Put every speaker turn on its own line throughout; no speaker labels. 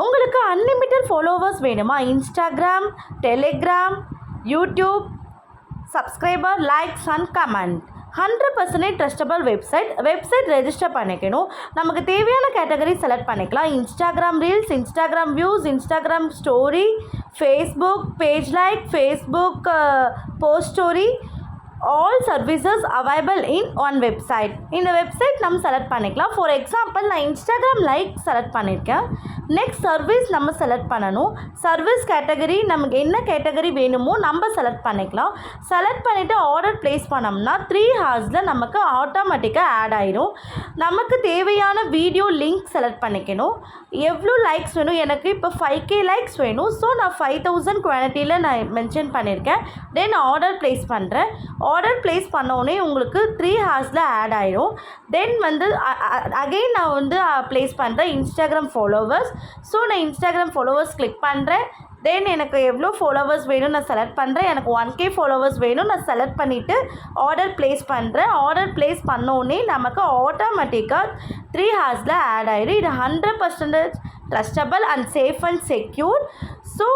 உங்களுக்கு unlimited followers வேணுமா? Instagram, Telegram, YouTube, subscriber, likes and comment. 100% trustable website register பண்ணிக்கணும். நமக்கு தேவையான கேட்டகரி செலக்ட் பண்ணிக்கலாம். Instagram reels, Instagram views, Instagram story, Facebook page like, Facebook post story, all services available in one website. இந்த website நம்ம select பண்ணிக்கலாம். For example நான் Instagram like select பண்ணியிருக்கேன். Next service நம்ம செலக்ட் பண்ணணும். சர்வீஸ் கேட்டகரி நமக்கு என்ன கேட்டகரி வேணுமோ நம்ம செலக்ட் பண்ணிக்கலாம். செலக்ட் பண்ணிவிட்டு ஆர்டர் ப்ளேஸ் பண்ணோம்னா 3 ஹார்ஸில் நமக்கு ஆட்டோமேட்டிக்காக ஆட் ஆயிடும். நமக்கு தேவையான வீடியோ லிங்க் செலக்ட் பண்ணிக்கணும். எவ்வளோ லைக்ஸ் வேணும்? எனக்கு இப்போ 5K லைக்ஸ் வேணும். ஸோ நான் 5000 குவான்டிட்டியில் நான் மென்ஷன் பண்ணியிருக்கேன். தென் ஆர்டர் ப்ளேஸ் பண்ணுறேன். ஆர்டர் ப்ளேஸ் பண்ணோடனே உங்களுக்கு 3 ஹார்ஸில் ஆட் ஆயிடும். தென் அகெயின் நான் ப்ளேஸ் பண்ணுறேன் இன்ஸ்டாகிராம் ஃபாலோவர்ஸ். ஸோ நான் இன்ஸ்டாகிராம் ஃபாலோவர்ஸ் கிளிக் பண்ணுறேன். தென் எனக்கு எவ்வளோ ஃபாலோவர்ஸ் வேணும் நான் செலக்ட் பண்ணுறேன். எனக்கு 1K ஃபாலோவர்ஸ் வேணும். நான் செலக்ட் பண்ணிவிட்டு ஆர்டர் ப்ளேஸ் பண்ணுறேன். ஆர்டர் ப்ளேஸ் பண்ணோடனே நமக்கு ஆட்டோமேட்டிக்காக 3 ஹார்ஸில் ஆட் ஆகிடும். இது 100% trustable and safe and secure. So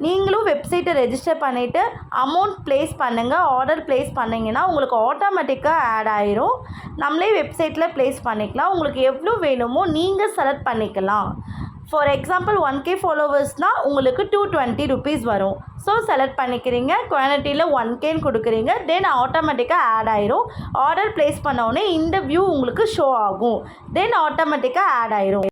நீங்களும் வெப்சைட்டை ரெஜிஸ்டர் பண்ணிவிட்டு அமௌண்ட் ப்ளேஸ் பண்ணுங்கள். ஆர்டர் ப்ளேஸ் பண்ணிங்கன்னா உங்களுக்கு ஆட்டோமேட்டிக்காக ஆட் ஆயிரும். நம்மளே வெப்சைட்டில் ப்ளேஸ் பண்ணிக்கலாம். உங்களுக்கு எவ்வளோ வேணுமோ நீங்கள் செலக்ட் பண்ணிக்கலாம். ஃபார் எக்ஸாம்பிள் 1K ஃபாலோவர்ஸ்னால் உங்களுக்கு 220 rupees வரும். ஸோ செலக்ட் பண்ணிக்கிறீங்க. குவான்டிட்டியில் 1Kன்னு கொடுக்குறீங்க. தென் ஆட்டோமேட்டிக்காக ஆட் ஆயிரும். ஆர்டர் ப்ளேஸ் பண்ணோடனே இந்த வியூ உங்களுக்கு ஷோ ஆகும். தென் ஆட்டோமேட்டிக்காக ஆட் ஆயிரும்.